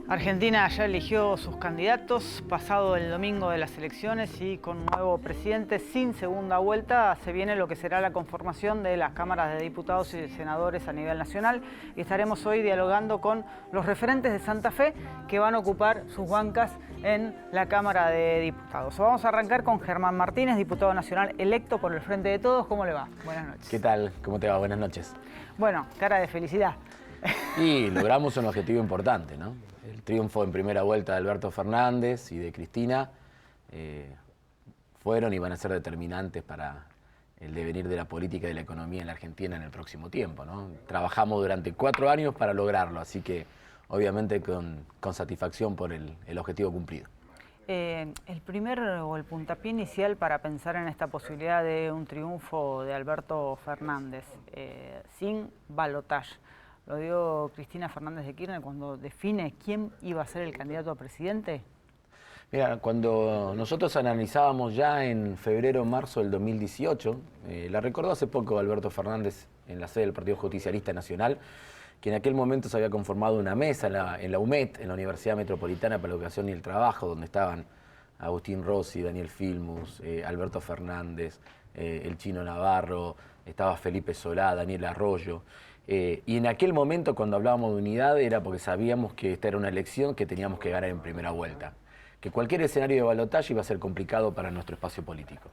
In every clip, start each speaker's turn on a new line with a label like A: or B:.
A: Argentina ya eligió sus candidatos, pasado el domingo de las elecciones y con nuevo presidente sin segunda vuelta se viene lo que será la conformación de las cámaras de diputados y senadores a nivel nacional y estaremos hoy dialogando con los referentes de Santa Fe que van a ocupar sus bancas en la Cámara de Diputados. Vamos a arrancar con Germán Martínez, diputado nacional electo por el Frente de Todos. ¿Cómo le va? Buenas noches.
B: ¿Qué tal? ¿Cómo te va? Buenas noches.
A: Bueno, cara de felicidad.
B: Y logramos un objetivo importante, ¿no? El triunfo en primera vuelta de Alberto Fernández y de Cristina fueron y van a ser determinantes para el devenir de la política y de la economía en la Argentina en el próximo tiempo, ¿no? Trabajamos durante 4 años para lograrlo, así que obviamente con satisfacción por el objetivo cumplido.
A: El primer o el puntapié inicial para pensar en esta posibilidad de un triunfo de Alberto Fernández sin balotaje, lo dio Cristina Fernández de Kirchner cuando define quién iba a ser el candidato a presidente.
B: Mira, cuando nosotros analizábamos ya en febrero o marzo del 2018, la recordó hace poco Alberto Fernández en la sede del Partido Justicialista Nacional, que en aquel momento se había conformado una mesa en la UMED, en la Universidad Metropolitana para la Educación y el Trabajo, donde estaban Agustín Rossi, Daniel Filmus, Alberto Fernández, el Chino Navarro, estaba Felipe Solá, Daniel Arroyo. Y en aquel momento, cuando hablábamos de unidad, era porque sabíamos que esta era una elección que teníamos que ganar en primera vuelta, que cualquier escenario de balotaje iba a ser complicado para nuestro espacio político.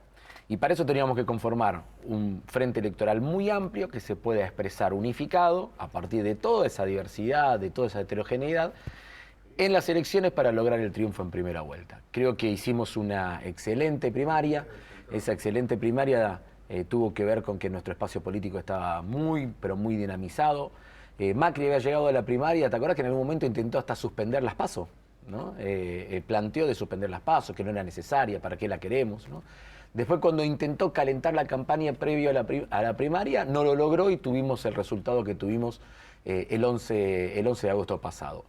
B: Y para eso teníamos que conformar un frente electoral muy amplio que se pueda expresar unificado a partir de toda esa diversidad, de toda esa heterogeneidad, en las elecciones para lograr el triunfo en primera vuelta. Creo que hicimos una excelente primaria. Esa excelente primaria tuvo que ver con que nuestro espacio político estaba muy, pero muy dinamizado. Macri había llegado a la primaria, ¿te acuerdas que en algún momento intentó hasta suspender las PASO? ¿No? Planteó de suspender las PASO, que no era necesaria, ¿para qué la queremos? ¿No? Después, cuando intentó calentar la campaña previo a la primaria, no lo logró y tuvimos el resultado que tuvimos el 11 de agosto pasado.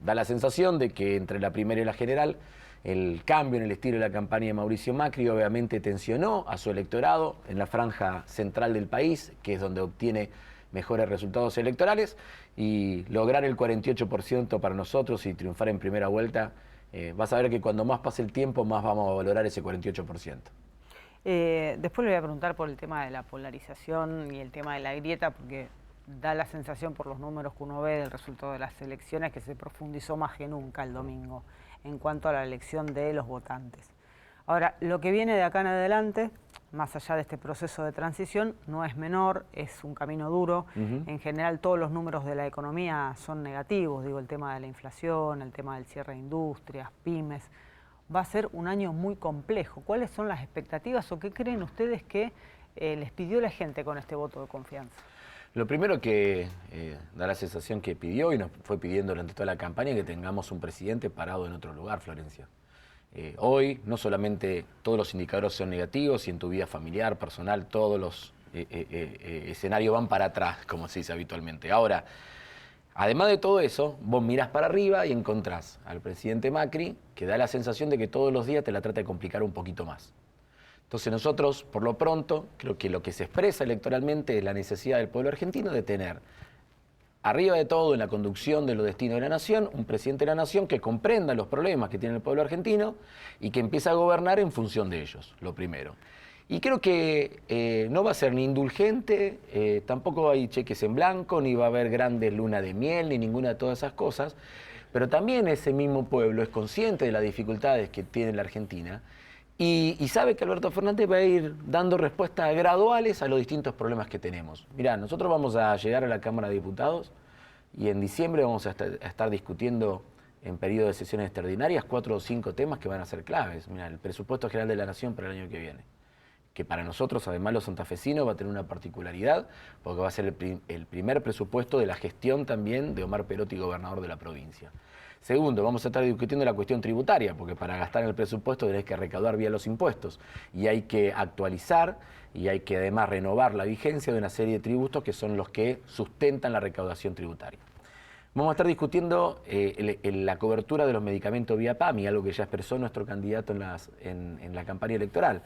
B: Da la sensación de que entre la primaria y la general, el cambio en el estilo de la campaña de Mauricio Macri obviamente tensionó a su electorado en la franja central del país, que es donde obtiene mejores resultados electorales, y lograr el 48% para nosotros y triunfar en primera vuelta, vas a ver que cuando más pase el tiempo, más vamos a valorar ese 48%.
A: Después le voy a preguntar por el tema de la polarización y el tema de la grieta, porque da la sensación por los números que uno ve del resultado de las elecciones que se profundizó más que nunca el domingo en cuanto a la elección de los votantes. Ahora, lo que viene de acá en adelante, más allá de este proceso de transición, no es menor, es un camino duro. En general todos los números de la economía son negativos, digo, el tema de la inflación, el tema del cierre de industrias, pymes. Va a ser un año muy complejo. ¿Cuáles son las expectativas o qué creen ustedes que les pidió la gente con este voto de confianza?
B: Lo primero que da la sensación que pidió y nos fue pidiendo durante toda la campaña es que tengamos un presidente parado en otro lugar, Florencia. Hoy no solamente todos los indicadores son negativos y en tu vida familiar, personal, todos los escenarios van para atrás, como se dice habitualmente. Ahora, además de todo eso, vos mirás para arriba y encontrás al presidente Macri que da la sensación de que todos los días te la trata de complicar un poquito más. Entonces nosotros, por lo pronto, creo que lo que se expresa electoralmente es la necesidad del pueblo argentino de tener, arriba de todo, en la conducción de los destinos de la nación, un presidente de la nación que comprenda los problemas que tiene el pueblo argentino y que empiece a gobernar en función de ellos, lo primero. Y creo que no va a ser ni indulgente, tampoco hay cheques en blanco, ni va a haber grandes lunas de miel, ni ninguna de todas esas cosas, pero también ese mismo pueblo es consciente de las dificultades que tiene la Argentina y sabe que Alberto Fernández va a ir dando respuestas graduales a los distintos problemas que tenemos. Mirá, nosotros vamos a llegar a la Cámara de Diputados y en diciembre vamos a estar discutiendo en periodo de sesiones extraordinarias 4 o 5 temas que van a ser claves. Mirá, el presupuesto general de la Nación para el año que viene, que para nosotros, además los santafesinos, va a tener una particularidad, porque va a ser el primer presupuesto de la gestión también de Omar Perotti, gobernador de la provincia. Segundo, vamos a estar discutiendo la cuestión tributaria, porque para gastar en el presupuesto tenés que recaudar vía los impuestos, y hay que actualizar, y hay que además renovar la vigencia de una serie de tributos que son los que sustentan la recaudación tributaria. Vamos a estar discutiendo la cobertura de los medicamentos vía PAMI, algo que ya expresó nuestro candidato en la campaña electoral.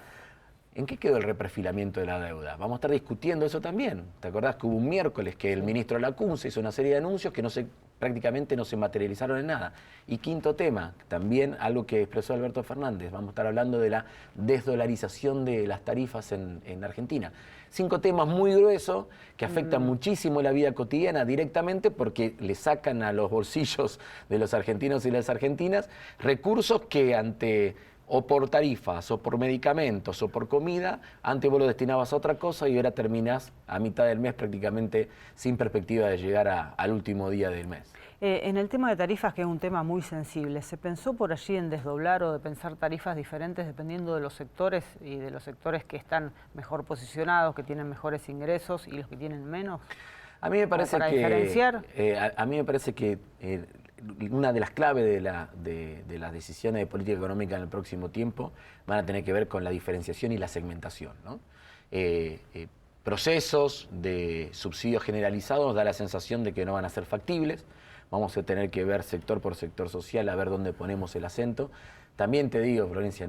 B: ¿En qué quedó el reperfilamiento de la deuda? Vamos a estar discutiendo eso también. ¿Te acordás que hubo un miércoles que el ministro Lacunza hizo una serie de anuncios que no se prácticamente no se materializaron en nada. Y quinto tema, también algo que expresó Alberto Fernández, vamos a estar hablando de la desdolarización de las tarifas en Argentina. 5 temas muy gruesos que afectan muchísimo la vida cotidiana directamente porque le sacan a los bolsillos de los argentinos y las argentinas recursos que ante o por tarifas, o por medicamentos, o por comida, antes vos lo destinabas a otra cosa y ahora terminás a mitad del mes prácticamente sin perspectiva de llegar al último día del mes.
A: En el tema de tarifas, que es un tema muy sensible, ¿se pensó por allí en desdoblar o de pensar tarifas diferentes dependiendo de los sectores y de los sectores que están mejor posicionados, que tienen mejores ingresos y los que tienen menos?
B: A mí me parece
A: para
B: que
A: diferenciar.
B: A mí me parece que una de las claves de las decisiones de política económica en el próximo tiempo van a tener que ver con la diferenciación y la segmentación, ¿no? Procesos de subsidios generalizados da la sensación de que no van a ser factibles. Vamos a tener que ver sector por sector social a ver dónde ponemos el acento. También te digo, Florencia,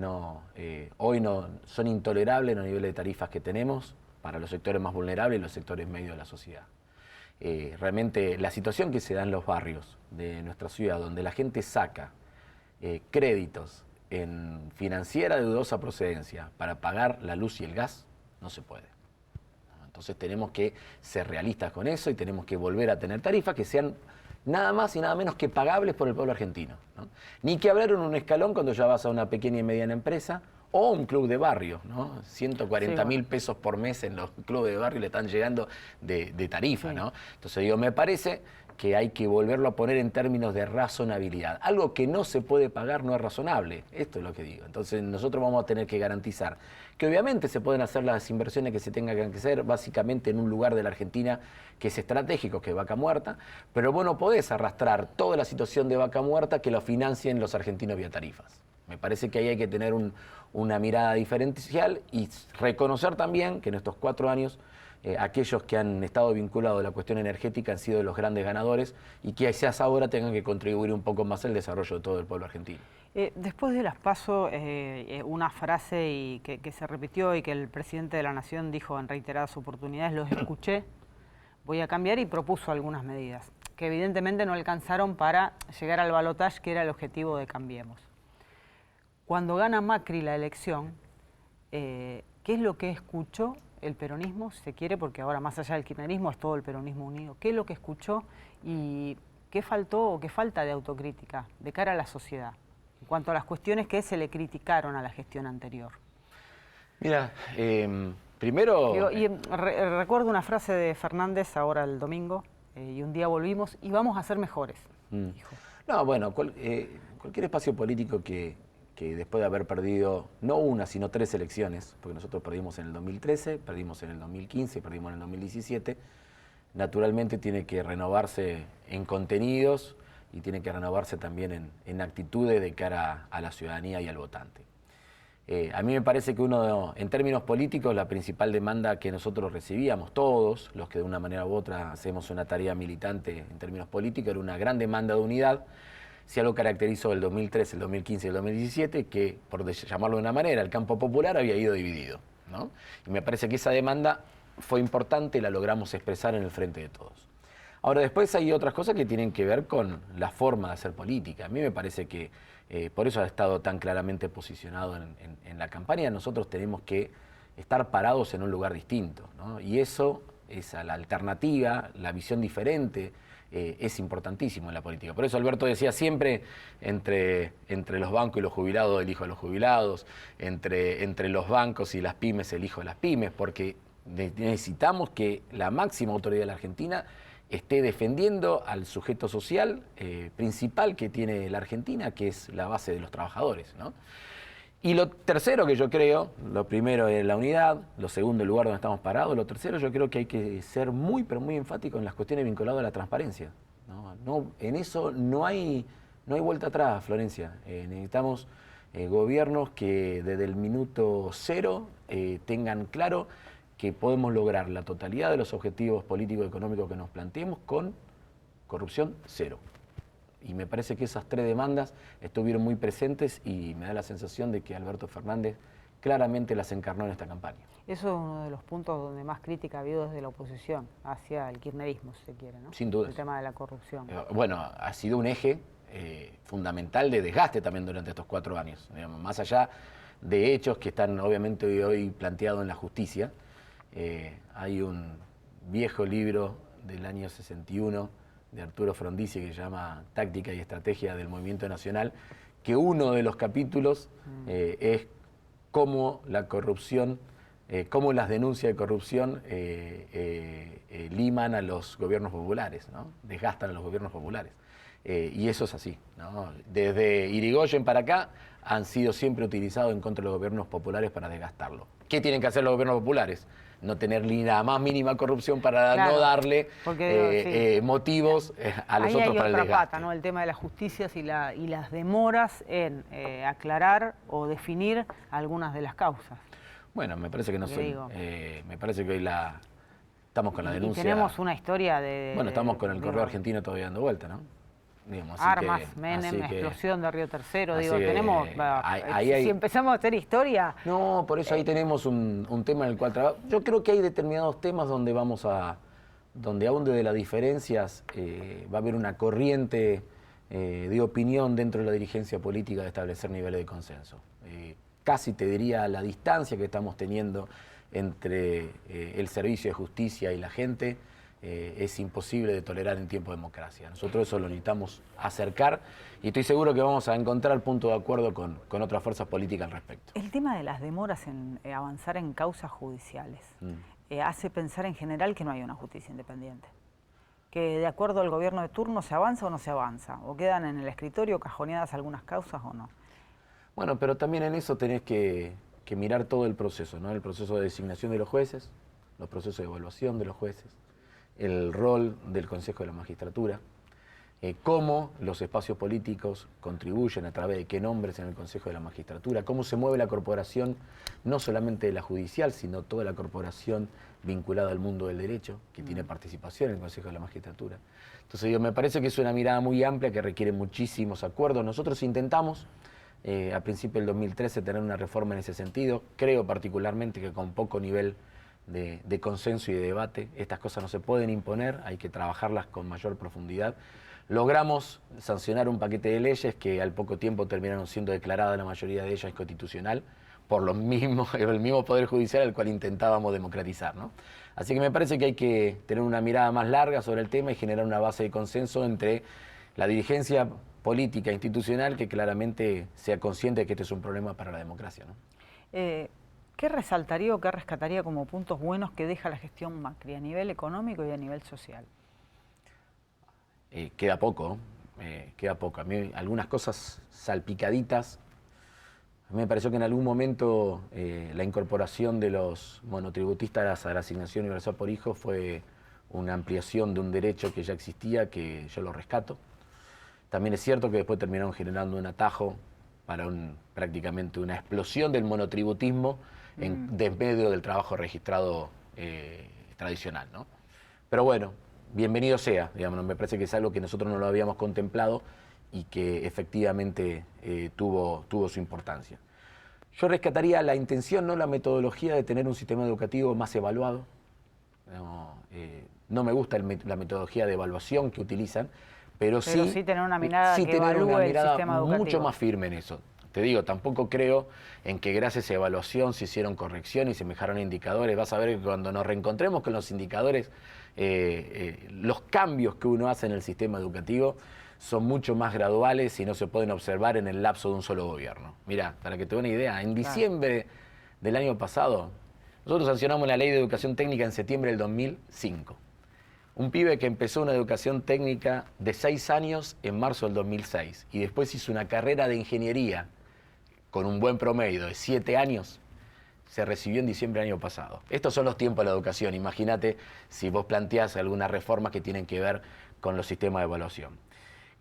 B: hoy no son intolerables los niveles de tarifas que tenemos para los sectores más vulnerables y los sectores medios de la sociedad. Realmente la situación que se da en los barrios de nuestra ciudad, donde la gente saca créditos en financiera de dudosa procedencia para pagar la luz y el gas, no se puede. Entonces tenemos que ser realistas con eso y tenemos que volver a tener tarifas que sean nada más y nada menos que pagables por el pueblo argentino, ¿no? Ni que hablar en un escalón cuando ya vas a una pequeña y mediana empresa o un club de barrio, ¿no? 140.000 pesos por mes en los clubes de barrio le están llegando de tarifa, ¿no? Entonces digo, me parece que hay que volverlo a poner en términos de razonabilidad. Algo que no se puede pagar no es razonable, esto es lo que digo. Entonces nosotros vamos a tener que garantizar que obviamente se pueden hacer las inversiones que se tengan que hacer, básicamente en un lugar de la Argentina que es estratégico, que es Vaca Muerta, pero vos no podés arrastrar toda la situación de Vaca Muerta que lo financien los argentinos vía tarifas. Me parece que ahí hay que tener una mirada diferencial y reconocer también que en estos 4 años aquellos que han estado vinculados a la cuestión energética han sido los grandes ganadores y que quizás ahora tengan que contribuir un poco más al desarrollo de todo el pueblo argentino.
A: Después de las PASO, una frase que se repitió y que el presidente de la Nación dijo en reiteradas oportunidades, los escuché, voy a cambiar, y propuso algunas medidas que evidentemente no alcanzaron para llegar al balotaje, que era el objetivo de Cambiemos. Cuando gana Macri la elección, ¿qué es lo que escuchó el peronismo, si se quiere, porque ahora más allá del kirchnerismo es todo el peronismo unido? ¿Qué es lo que escuchó y qué faltó o qué falta de autocrítica de cara a la sociedad en cuanto a las cuestiones que se le criticaron a la gestión anterior?
B: Mira, primero...
A: Recuerdo una frase de Fernández ahora el domingo, y un día volvimos y vamos a ser mejores, dijo.
B: No, bueno, cualquier espacio político que después de haber perdido no una, sino 3 elecciones, porque nosotros perdimos en el 2013, perdimos en el 2015, perdimos en el 2017, naturalmente tiene que renovarse en contenidos y tiene que renovarse también en actitudes de cara a la ciudadanía y al votante. A mí me parece que en términos políticos, la principal demanda que nosotros recibíamos, todos los que de una manera u otra hacemos una tarea militante en términos políticos, era una gran demanda de unidad. Si algo caracterizó el 2013, el 2015 y el 2017, que, por llamarlo de una manera, el campo popular había ido dividido, ¿no? Y me parece que esa demanda fue importante y la logramos expresar en el frente de todos. Ahora, después hay otras cosas que tienen que ver con la forma de hacer política. A mí me parece que, por eso ha estado tan claramente posicionado en la campaña, nosotros tenemos que estar parados en un lugar distinto, ¿no? Y eso, esa la alternativa, la visión diferente, es importantísimo en la política. Por eso Alberto decía siempre, entre los bancos y los jubilados, el hijo de los jubilados, entre los bancos y las pymes, el hijo de las pymes, porque necesitamos que la máxima autoridad de la Argentina esté defendiendo al sujeto social principal que tiene la Argentina, que es la base de los trabajadores, ¿no? Y lo tercero que yo creo, lo primero es la unidad, lo segundo el lugar donde estamos parados, lo tercero yo creo que hay que ser muy, pero muy enfático en las cuestiones vinculadas a la transparencia, ¿no? En eso no hay vuelta atrás, Florencia. Necesitamos gobiernos que desde el minuto 0 tengan claro que podemos lograr la totalidad de los objetivos políticos y económicos que nos planteemos con corrupción 0. Y me parece que esas 3 demandas estuvieron muy presentes y me da la sensación de que Alberto Fernández claramente las encarnó en esta campaña.
A: Eso es uno de los puntos donde más crítica ha habido desde la oposición hacia el kirchnerismo, si se quiere, ¿no?
B: Sin duda.
A: El tema de la corrupción.
B: Bueno, ha sido un eje fundamental de desgaste también durante estos 4 años. Digamos, más allá de hechos que están obviamente hoy planteados en la justicia, hay un viejo libro del año 61 de Arturo Frondizi que se llama Táctica y Estrategia del Movimiento Nacional, que uno de los capítulos es cómo la corrupción, cómo las denuncias de corrupción liman a los gobiernos populares, ¿no? Desgastan a los gobiernos populares. Y eso es así, ¿no? Desde Irigoyen para acá han sido siempre utilizados en contra de los gobiernos populares para desgastarlo. ¿Qué tienen que hacer los gobiernos populares? No tener ni la más mínima corrupción para no darle motivos a los otros para el desgaste. Ahí hay otra pata,
A: ¿no? El tema de las justicias y las demoras en aclarar o definir algunas de las causas.
B: Bueno, me parece que no son. Me parece que hoy estamos con la denuncia.
A: Y tenemos una historia de.
B: Bueno, estamos con el correo argentino todavía dando vuelta, ¿no?
A: Digamos, armas, Menem, explosión de Río Tercero, digo, tenemos, si empezamos a hacer historia...
B: No, por eso ahí tenemos un tema en el cual trabajo. Yo creo que hay determinados temas donde donde aún desde las diferencias va a haber una corriente de opinión dentro de la dirigencia política de establecer niveles de consenso. Casi te diría la distancia que estamos teniendo entre el servicio de justicia y la gente, es imposible de tolerar en tiempo de democracia. Nosotros eso lo necesitamos acercar y estoy seguro que vamos a encontrar punto de acuerdo con otras fuerzas políticas al respecto.
A: El tema de las demoras en avanzar en causas judiciales hace pensar en general que no hay una justicia independiente. Que de acuerdo al gobierno de turno se avanza o no se avanza, o quedan en el escritorio cajoneadas algunas causas o no.
B: Bueno, pero también en eso tenés que mirar todo el proceso, ¿no? El proceso de designación de los jueces, los procesos de evaluación de los jueces, el rol del Consejo de la Magistratura, cómo los espacios políticos contribuyen a través de qué nombres en el Consejo de la Magistratura, cómo se mueve la corporación, no solamente la judicial, sino toda la corporación vinculada al mundo del derecho, que tiene participación en el Consejo de la Magistratura. Entonces, me parece que es una mirada muy amplia que requiere muchísimos acuerdos. Nosotros intentamos, a principios del 2013, tener una reforma en ese sentido. Creo particularmente que con poco nivel de consenso y de debate, estas cosas no se pueden imponer, hay que trabajarlas con mayor profundidad. Logramos sancionar un paquete de leyes que al poco tiempo terminaron siendo declaradas la mayoría de ellas inconstitucional por el mismo Poder Judicial al cual intentábamos democratizar, ¿no? Así que me parece que hay que tener una mirada más larga sobre el tema y generar una base de consenso entre la dirigencia política institucional que claramente sea consciente de que este es un problema para la democracia, ¿no?
A: ¿Qué resaltaría o qué rescataría como puntos buenos que deja la gestión Macri a nivel económico y a nivel social?
B: Queda poco, queda poco. A mí algunas cosas salpicaditas. A mí me pareció que en algún momento la incorporación de los monotributistas a la asignación universal por hijo fue una ampliación de un derecho que ya existía, que yo lo rescato. También es cierto que después terminaron generando un atajo para prácticamente una explosión del monotributismo en desmedio del trabajo registrado tradicional, ¿no? Pero bueno, bienvenido sea, digamos, me parece que es algo que nosotros no lo habíamos contemplado y que efectivamente tuvo su importancia. Yo rescataría la intención, no la metodología de tener un sistema educativo más evaluado. No me gusta la metodología de evaluación que utilizan, pero sí
A: tener una mirada que evalúe el sistema educativo.
B: Mucho más firme en eso. Te digo, tampoco creo en que gracias a evaluación se hicieron correcciones y se mejoraron indicadores. Vas a ver que cuando nos reencontremos con los indicadores, los cambios que uno hace en el sistema educativo son mucho más graduales y no se pueden observar en el lapso de un solo gobierno. Mirá, para que te dé una idea, en diciembre del año pasado, nosotros sancionamos la Ley de Educación Técnica en septiembre del 2005. Un pibe que empezó una educación técnica de 6 años en marzo del 2006 y después hizo una carrera de ingeniería con un buen promedio de 7 años, se recibió en diciembre del año pasado. Estos son los tiempos de la educación. Imagínate si vos planteás algunas reformas que tienen que ver con los sistemas de evaluación.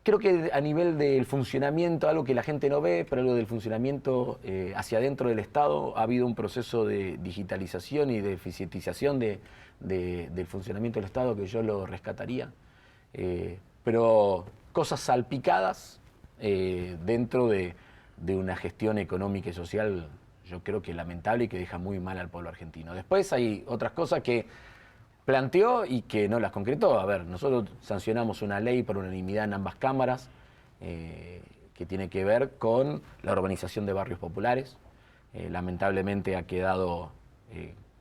B: Creo que a nivel del funcionamiento, algo que la gente no ve, pero algo del funcionamiento hacia adentro del Estado, ha habido un proceso de digitalización y de eficientización del funcionamiento del Estado que yo lo rescataría. Pero cosas salpicadas dentro de una gestión económica y social yo creo que lamentable y que deja muy mal al pueblo argentino. Después hay otras cosas que planteó y que no las concretó. A ver, nosotros sancionamos una ley por unanimidad en ambas cámaras que tiene que ver con la urbanización de barrios populares. Lamentablemente ha quedado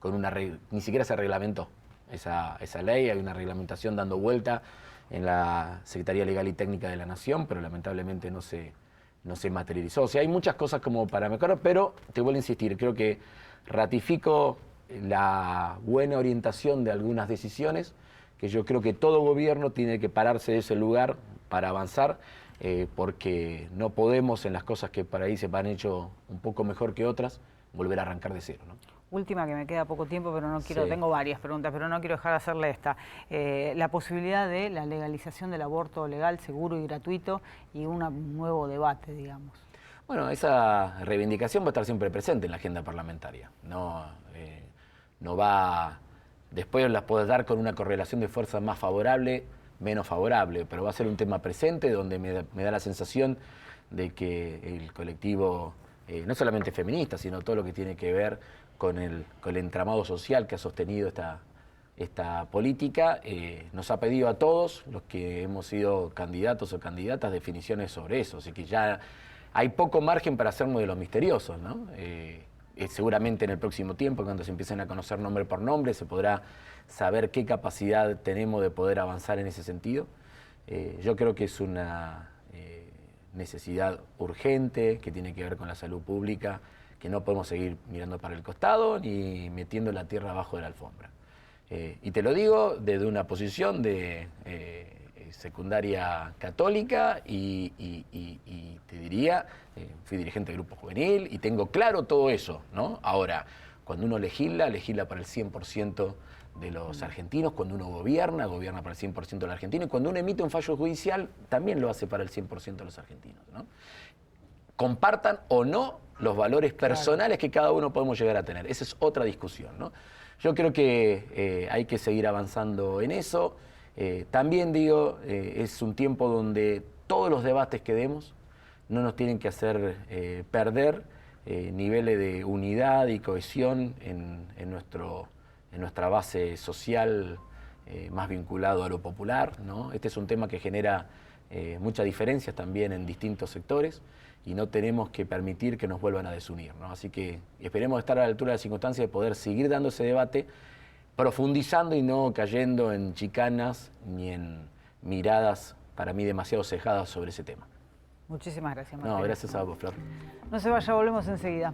B: con ni siquiera se reglamentó esa ley, hay una reglamentación dando vuelta en la Secretaría Legal y Técnica de la Nación, pero lamentablemente no se materializó. O sea, hay muchas cosas como para mejorar, pero te vuelvo a insistir, creo que ratifico la buena orientación de algunas decisiones, que yo creo que todo gobierno tiene que pararse de ese lugar para avanzar, porque no podemos en las cosas que para ahí se han hecho un poco mejor que otras, volver a arrancar de cero, ¿no?
A: Última, que me queda poco tiempo, pero no quiero,
B: Sí.
A: tengo varias preguntas, pero no quiero dejar de hacerle esta. La posibilidad de la legalización del aborto legal, seguro y gratuito, y un nuevo debate, digamos.
B: Bueno, esa reivindicación va a estar siempre presente en la agenda parlamentaria. No va, después las puedes dar con una correlación de fuerzas más favorable, menos favorable, pero va a ser un tema presente donde me da la sensación de que el colectivo, no solamente feminista, sino todo lo que tiene que ver con el entramado social que ha sostenido esta política, nos ha pedido a todos los que hemos sido candidatos o candidatas definiciones sobre eso, así que ya hay poco margen para hacer modelos misteriosos, ¿no? Seguramente en el próximo tiempo, cuando se empiecen a conocer nombre por nombre, se podrá saber qué capacidad tenemos de poder avanzar en ese sentido. Yo creo que es una necesidad urgente que tiene que ver con la salud pública, que no podemos seguir mirando para el costado ni metiendo la tierra abajo de la alfombra. Y te lo digo desde una posición de secundaria católica y te diría, fui dirigente de grupo juvenil y tengo claro todo eso, ¿no? Ahora, cuando uno legisla para el 100% de los argentinos, cuando uno gobierna para el 100% de los argentinos, y cuando uno emite un fallo judicial, también lo hace para el 100% de los argentinos, ¿no? Compartan o no los valores personales que cada uno podemos llegar a tener. Esa es otra discusión, ¿no? Yo creo que hay que seguir avanzando en eso. También digo, es un tiempo donde todos los debates que demos no nos tienen que hacer perder niveles de unidad y cohesión en nuestra base social más vinculado a lo popular, ¿no? Este es un tema que genera muchas diferencias también en distintos sectores y no tenemos que permitir que nos vuelvan a desunir, ¿no? Así que esperemos estar a la altura de las circunstancias de poder seguir dando ese debate, profundizando y no cayendo en chicanas ni en miradas para mí demasiado cejadas sobre ese tema.
A: Muchísimas gracias, Martín.
B: No, gracias a vos, Flor.
A: No se vaya, volvemos enseguida.